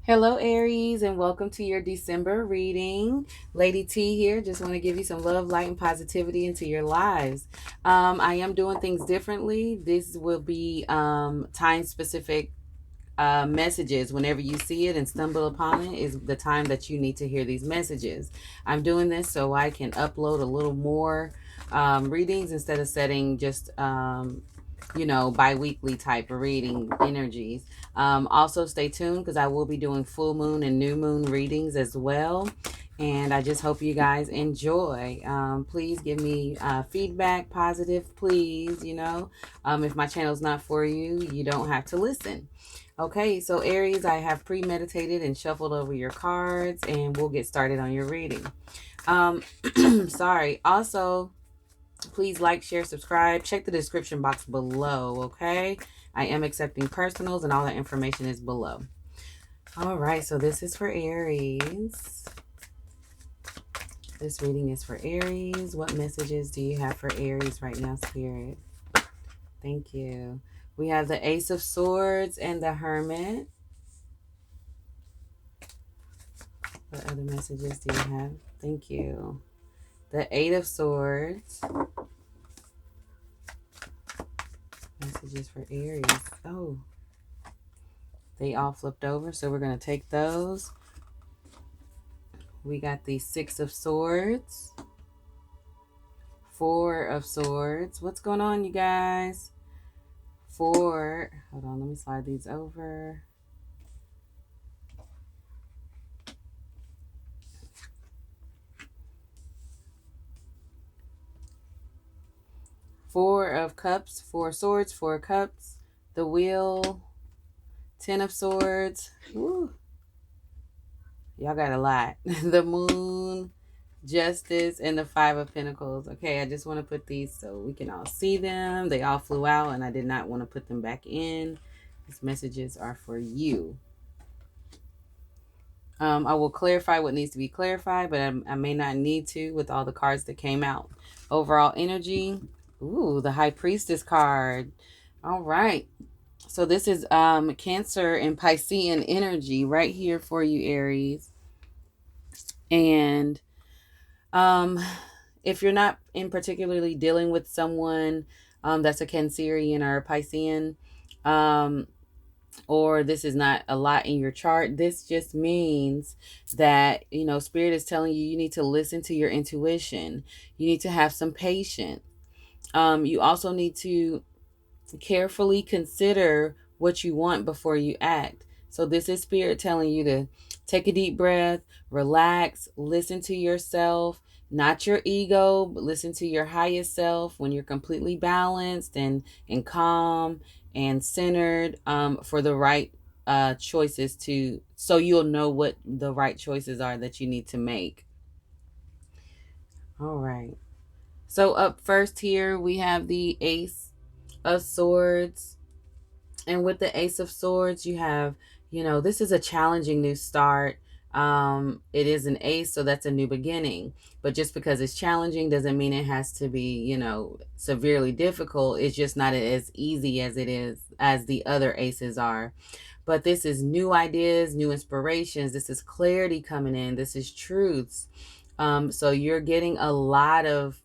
Hello, Aries, and welcome to your December reading. Lady T here. Just want to give you some love, light, and positivity into your lives. I am doing things differently. This will be time specific messages. Whenever you see it and stumble upon it, is the time that you need to hear these messages. I'm doing this so I can upload a little more readings instead of setting just bi-weekly type of reading energies. Also stay tuned because I will be doing full moon and new moon readings as well, and I just hope you guys enjoy. Please give me feedback, positive, please. If my channel's not for you, you don't have to listen. Okay, so Aries, I have premeditated and shuffled over your cards, and we'll get started on your reading. Sorry. Also, please like, share, subscribe. Check the description box below, okay? I am accepting personals, and all that information is below. All right, so this is for Aries. This reading is for Aries. What messages do you have for Aries right now, Spirit? Thank you. We have the Ace of Swords and the Hermit. What other messages do you have? Thank you. The Eight of Swords. Messages for Aries. Oh, they all flipped over, so we're going to take those. We got the Six of Swords. Four of Swords. What's going on, you guys? Hold on, let me slide these over. Four of Cups, Four Swords, Four Cups, the Wheel, Ten of Swords. Woo. Y'all got a lot. The Moon, Justice, and the Five of Pentacles. Okay, I just want to put these so we can all see them. They all flew out, and I did not want to put them back in. These messages are for you. I will clarify what needs to be clarified, but I may not need to with all the cards that came out. Overall energy. Ooh, the High Priestess card. All right. So this is Cancer and Piscean energy right here for you, Aries. And if you're not in particularly dealing with someone that's a Cancerian or a Piscean, or this is not a lot in your chart, this just means that, Spirit is telling you need to listen to your intuition. You need to have some patience. You also need to carefully consider what you want before you act. So this is Spirit telling you to take a deep breath, relax, listen to yourself, not your ego, but listen to your highest self when you're completely balanced and calm and centered, for the right choices so you'll know what the right choices are that you need to make. All right. So up first here, we have the Ace of Swords. And with the Ace of Swords, you have, this is a challenging new start. It is an ace, so that's a new beginning. But just because it's challenging doesn't mean it has to be, severely difficult. It's just not as easy as it is as the other aces are. But this is new ideas, new inspirations. This is clarity coming in. This is truths. So you're getting a lot of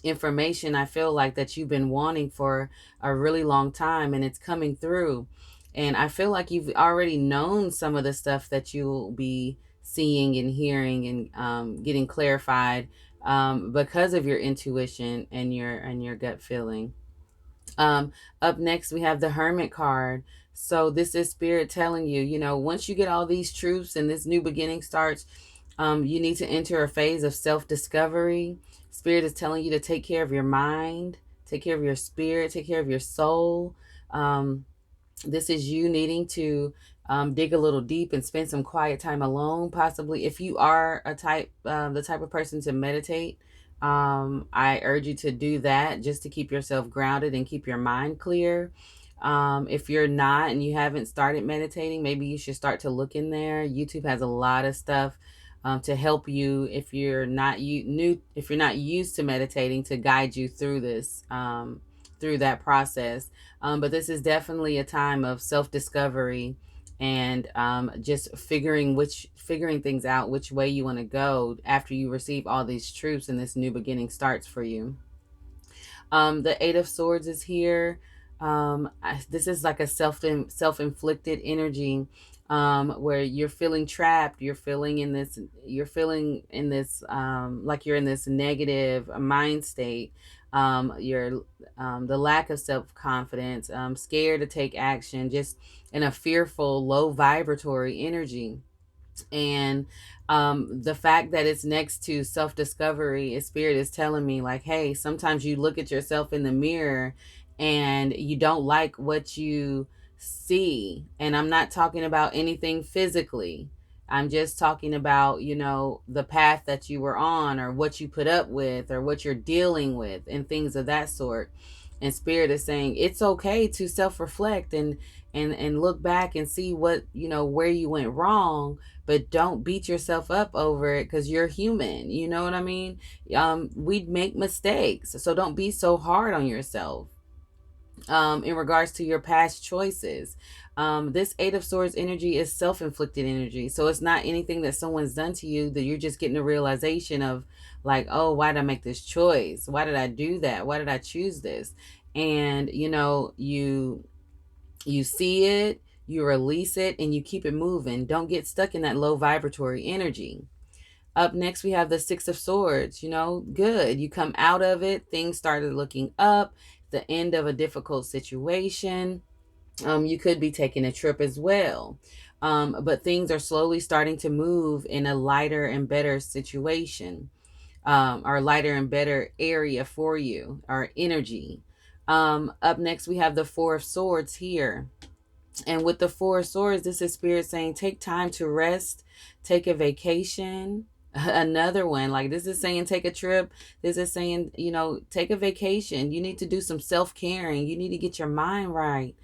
information, I feel like, that you've been wanting for a really long time, and it's coming through. And I feel like you've already known some of the stuff that you'll be seeing and hearing and getting clarified, because of your intuition and your gut feeling. Up next, we have the Hermit card. So this is Spirit telling you, once you get all these truths and this new beginning starts, you need to enter a phase of self-discovery. Spirit is telling you to take care of your mind, take care of your spirit, take care of your soul. This is you needing to dig a little deep and spend some quiet time alone, possibly. If you are the type of person to meditate, I urge you to do that just to keep yourself grounded and keep your mind clear. If you're not and you haven't started meditating, maybe you should start to look in there. YouTube has a lot of stuff to help you if you're not if you're not used to meditating, to guide you through this, through that process. But this is definitely a time of self-discovery and just figuring things out, which way you want to go after you receive all these truths and this new beginning starts for you. The Eight of Swords is here. This is like a self-inflicted energy, where you're feeling trapped. You're feeling in this, like you're in this negative mind state. You're the lack of self-confidence, scared to take action, just in a fearful, low vibratory energy. And the fact that it's next to self-discovery, is spirit is telling me like, hey, sometimes you look at yourself in the mirror and you don't like what you see. And I'm not talking about anything physically, I'm just talking about, the path that you were on, or what you put up with, or what you're dealing with, and things of that sort. And spirit is saying it's okay to self-reflect and look back and see what, where you went wrong, but don't beat yourself up over it, because you're human. You know what I mean? We'd make mistakes, so don't be so hard on yourself. In regards to your past choices, this Eight of Swords energy is self-inflicted energy, so it's not anything that someone's done to you, that you're just getting a realization of, like, oh, why did I make this choice? Why did I do that? Why did I choose this? And you see it, you release it, and you keep it moving. Don't get stuck in that low vibratory energy. Up next, we have the Six of Swords. Good. You come out of it. Things started looking up. The end of a difficult situation. You could be taking a trip as well. But things are slowly starting to move in a lighter and better situation, or lighter and better area for you, or energy. Up next, we have the Four of Swords here. And with the Four of Swords, this is spirit saying, take time to rest, take a vacation. Another one, like, this is saying take a trip. This is saying, take a vacation. You need to do some self-caring. You need to get your mind right.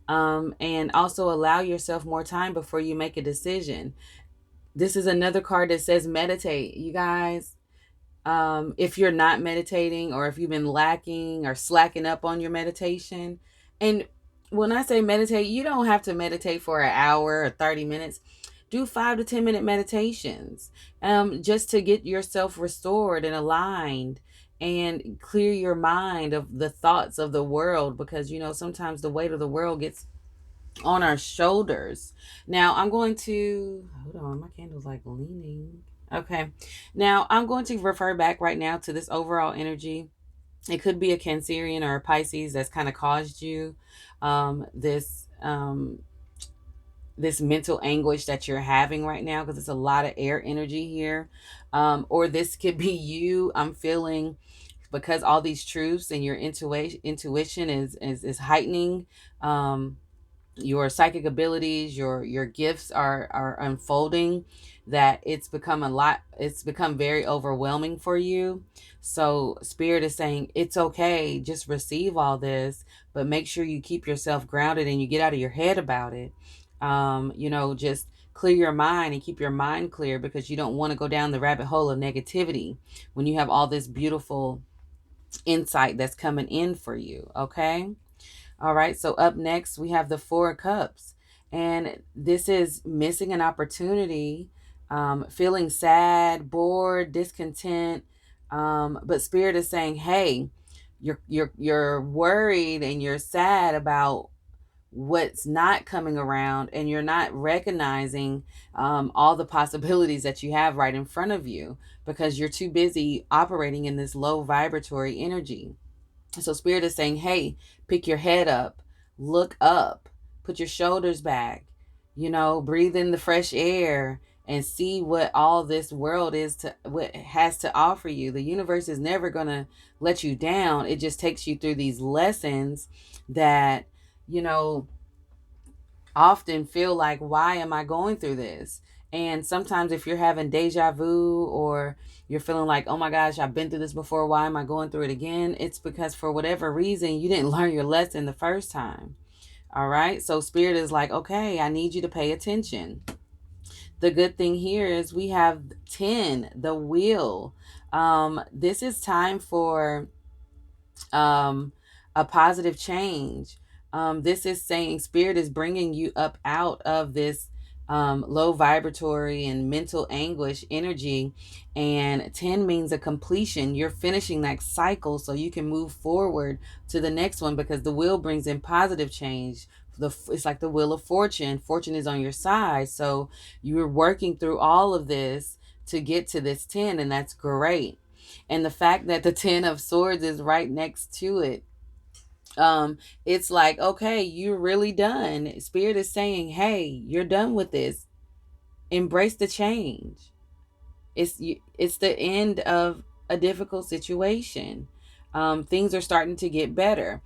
And also allow yourself more time before you make a decision. This is another card that says meditate. You guys, if you're not meditating, or if you've been lacking or slacking up on your meditation. And when I say meditate, you don't have to meditate for an hour or 30 minutes. Do 5 to 10 minute meditations, just to get yourself restored and aligned, and clear your mind of the thoughts of the world, because sometimes the weight of the world gets on our shoulders. Now I'm going to hold on, my candle's like leaning. Okay. Now I'm going to refer back right now to this overall energy. It could be a Cancerian or a Pisces that's kind of caused you this mental anguish that you're having right now, because it's a lot of air energy here. Or this could be you. I'm feeling, because all these truths and your intuition is heightening. Your psychic abilities, your gifts are unfolding, that it's become very overwhelming for you. So spirit is saying it's okay, just receive all this, but make sure you keep yourself grounded and you get out of your head about it. Just clear your mind and keep your mind clear, because you don't want to go down the rabbit hole of negativity when you have all this beautiful insight that's coming in for you. Okay. All right, so up next, we have the Four of Cups. And this is missing an opportunity, feeling sad, bored, discontent. But Spirit is saying, hey, you're worried and you're sad about what's not coming around, and you're not recognizing all the possibilities that you have right in front of you, because you're too busy operating in this low vibratory energy. So spirit is saying, hey, pick your head up, look up, put your shoulders back, breathe in the fresh air, and see what all this world what has to offer you. The universe is never going to let you down. It just takes you through these lessons that, often feel like, why am I going through this? And sometimes if you're having deja vu, or you're feeling like, oh my gosh, I've been through this before, why am I going through it again? It's because for whatever reason, you didn't learn your lesson the first time. All right. So spirit is like, okay, I need you to pay attention. The good thing here is we have 10, the wheel. This is time for a positive change. This is saying spirit is bringing you up out of this low vibratory and mental anguish energy. And 10 means a completion. You're finishing that cycle so you can move forward to the next one, because the wheel brings in positive change. It's like the wheel of fortune. Fortune is on your side. So you're working through all of this to get to this 10, and that's great. And the fact that the 10 of swords is right next to it, it's like, okay, you're really done. Spirit is saying, hey, you're done with this. Embrace the change. It's the end of a difficult situation. Things are starting to get better.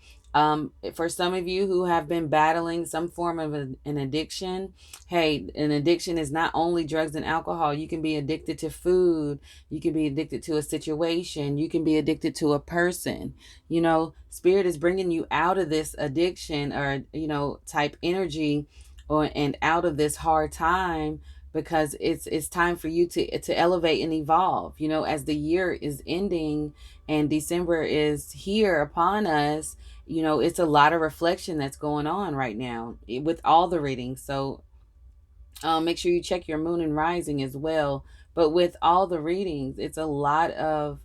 For some of you who have been battling some form of an addiction, hey, an addiction is not only drugs and alcohol. You can be addicted to food. You can be addicted to a situation. You can be addicted to a person. Spirit is bringing you out of this addiction, or type energy, and out of this hard time, because it's time for you to elevate and evolve. As the year is ending and December is here upon us, it's a lot of reflection that's going on right now with all the readings. So make sure you check your moon and rising as well. But with all the readings, it's a lot of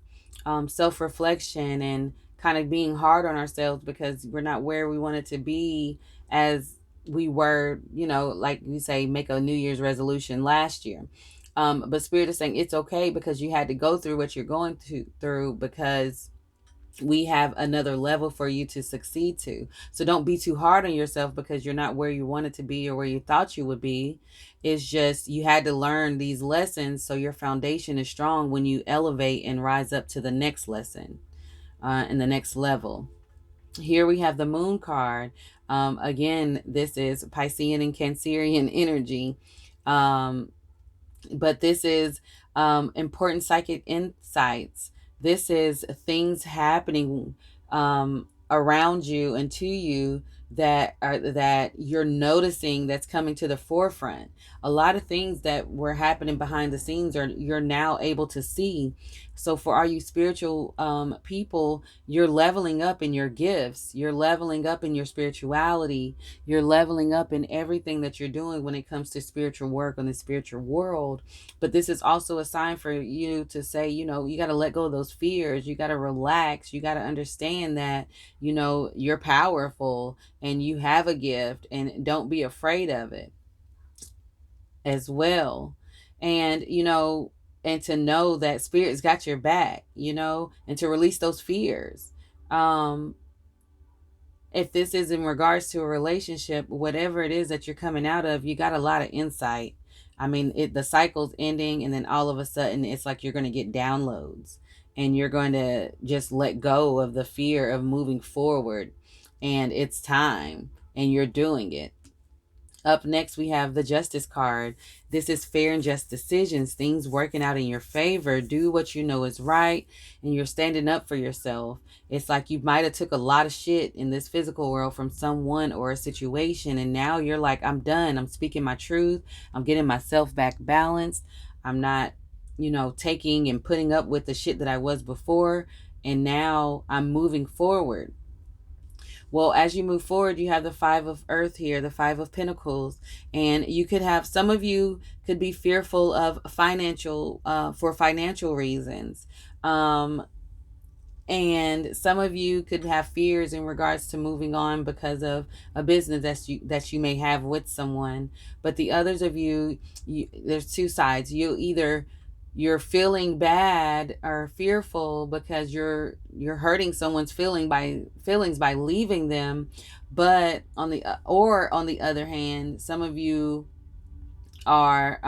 self-reflection and kind of being hard on ourselves, because we're not where we wanted to be, as we were, like we say, make a New Year's resolution last year. But Spirit is saying it's okay, because you had to go through what you're going through, because we have another level for you to succeed to. So don't be too hard on yourself because you're not where you wanted to be or where you thought you would be. It's just you had to learn these lessons so your foundation is strong when you elevate and rise up to the next lesson, and the next level. Here we have the moon card. Again, this is Piscean and Cancerian energy. But this is important psychic insights. This is things happening around you and to you that you're noticing, that's coming to the forefront. A lot of things that were happening behind the scenes are you're now able to see. So for all you spiritual people, you're leveling up in your gifts, you're leveling up in your spirituality, you're leveling up in everything that you're doing when it comes to spiritual work on the spiritual world. But this is also a sign for you to say, you got to let go of those fears. You got to relax. You got to understand that, you're powerful and you have a gift, and don't be afraid of it as well. And, and to know that Spirit's got your back, and to release those fears. Um, if this is in regards to a relationship, whatever it is that you're coming out of, you got a lot of insight. I mean, the cycle's ending, and then all of a sudden, it's like you're going to get downloads, and you're going to just let go of the fear of moving forward, and it's time, and you're doing it. Up next, we have the Justice card. This is fair and just decisions, things working out in your favor. Do what you know is right, and you're standing up for yourself. It's like you might have took a lot of shit in this physical world from someone or a situation, and now you're like, I'm done. I'm speaking my truth. I'm getting myself back balanced. I'm not, taking and putting up with the shit that I was before, and now I'm moving forward. Well, as you move forward, you have the Five of Earth here, the Five of Pentacles, and you could have, some of you could be fearful of for financial reasons. And some of you could have fears in regards to moving on because of a business that you may have with someone. But the others of you, there's two sides. You're feeling bad or fearful because you're hurting someone's feelings by leaving them. But on the other hand, some of you are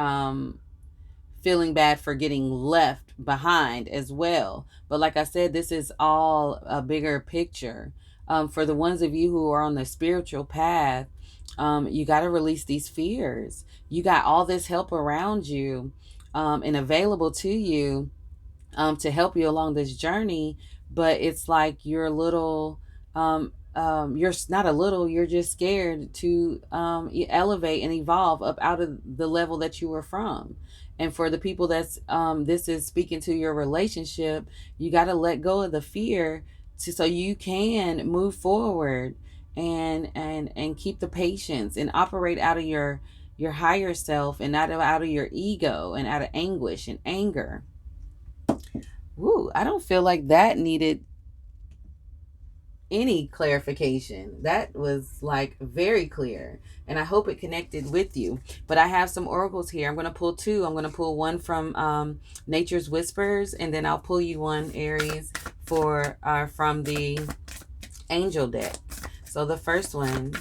feeling bad for getting left behind as well. But like I said, this is all a bigger picture. For the ones of you who are on the spiritual path, you got to release these fears. You got all this help around you, and available to you, to help you along this journey. But it's like you're a little, you're not a little, you're just scared to elevate and evolve up out of the level that you were from. And for the people that's this is speaking to your relationship, you got to let go of the fear so you can move forward and keep the patience and operate out of your higher self and out of your ego and out of anguish and anger. Woo, I don't feel like that needed any clarification. That was like very clear, and I hope it connected with you. But I have some oracles here. I'm going to pull two. I'm going to pull one from Nature's Whispers, and then I'll pull you one, Aries, for from the Angel deck. So the first one,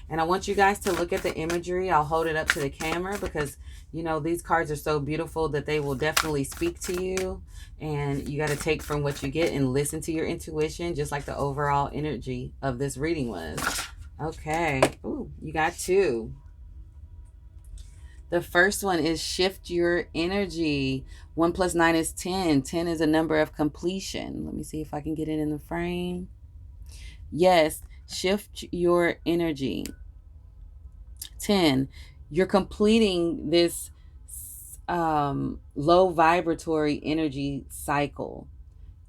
and I want you guys to look at the imagery. I'll hold it up to the camera because, you know, these cards are so beautiful that they will definitely speak to you. And you got to take from what you get and listen to your intuition, just like the overall energy of this reading was. Okay. Ooh, you got two. The first one is shift your energy. 1 plus 9 is 10. 10 is a number of completion. Let me see if I can get it in the frame. Yes, shift your energy. 10, you're completing this low vibratory energy cycle.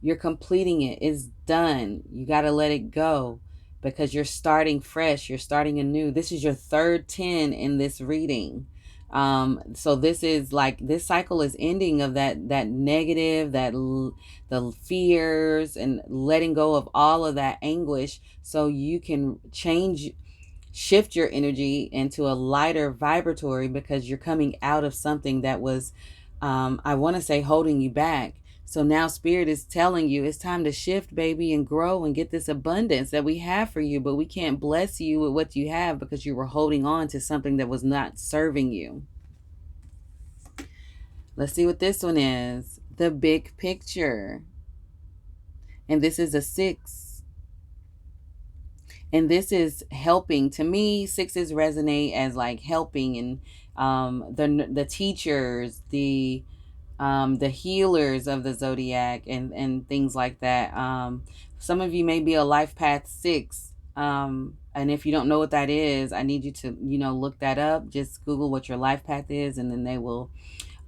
You're completing it. It's done. You got to let it go because you're starting fresh. You're starting anew. This is your third 10 in this reading. So this is like, this cycle is ending of that negative, the fears, and letting go of all of that anguish so you can shift your energy into a lighter vibratory because you're coming out of something that was, I want to say, holding you back. So now Spirit is telling you it's time to shift, baby, and grow and get this abundance that we have for you. But we can't bless you with what you have because you were holding on to something that was not serving you. Let's see what this one is. The big picture. And this is a 6. And this is helping. To me, 6s resonate as like helping, and the teachers, the healers of the zodiac, and things like that. Some of you may be a life path 6. And if you don't know what that is, I need you to, look that up. Just Google what your life path is, and then they will,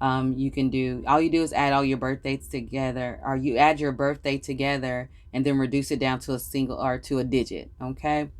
you can do, all you do is add all your birthdays together, or you add your birthday together and then reduce it down to a single or to a digit. Okay.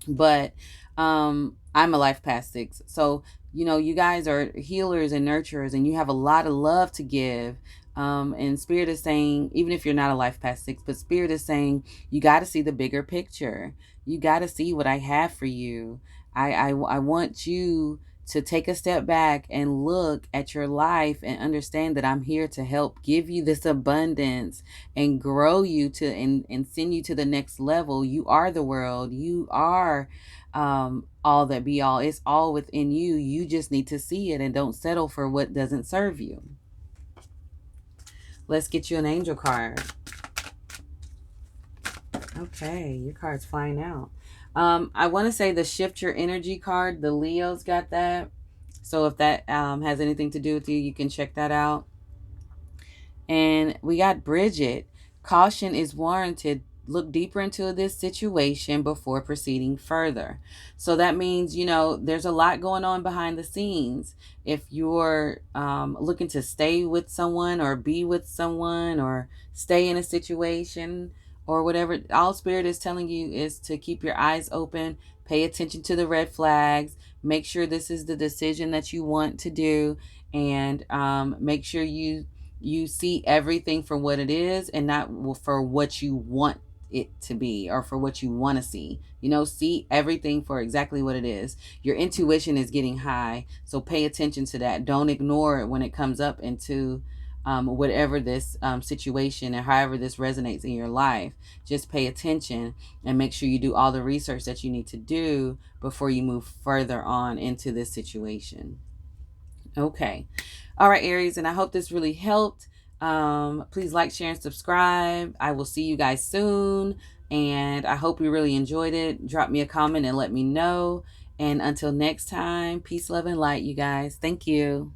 But I'm a life path 6. So, you guys are healers and nurturers, and you have a lot of love to give. And Spirit is saying, even if you're not a life path 6, but Spirit is saying, you got to see the bigger picture. You got to see what I have for you. I want you to take a step back and look at your life and understand that I'm here to help give you this abundance and grow you to and send you to the next level. You are the world. You are all that be all. It's all within you. You just need to see it and don't settle for what doesn't serve you. Let's get you an angel card. Okay, your card's flying out. I want to say the shift your energy card, the Leo's got that. So if that has anything to do with you, you can check that out. And we got Bridget. Caution is warranted. Look deeper into this situation before proceeding further. So that means, there's a lot going on behind the scenes. If you're looking to stay with someone or be with someone or stay in a situation or whatever, all Spirit is telling you is to keep your eyes open, pay attention to the red flags, make sure this is the decision that you want to do, and make sure you see everything for what it is and not for what you want it to be or for what you want to see. See everything for exactly what it is. Your intuition is getting high, so pay attention to that. Don't ignore it when it comes up into whatever this situation and however this resonates in your life. Just pay attention and make sure you do all the research that you need to do before you move further on into this situation. Okay. All right, Aries, and I hope this really helped. Please like, share, and subscribe. I will see you guys soon, and I hope you really enjoyed it. Drop me a comment and let me know. And until next time, peace, love, and light, you guys. Thank you.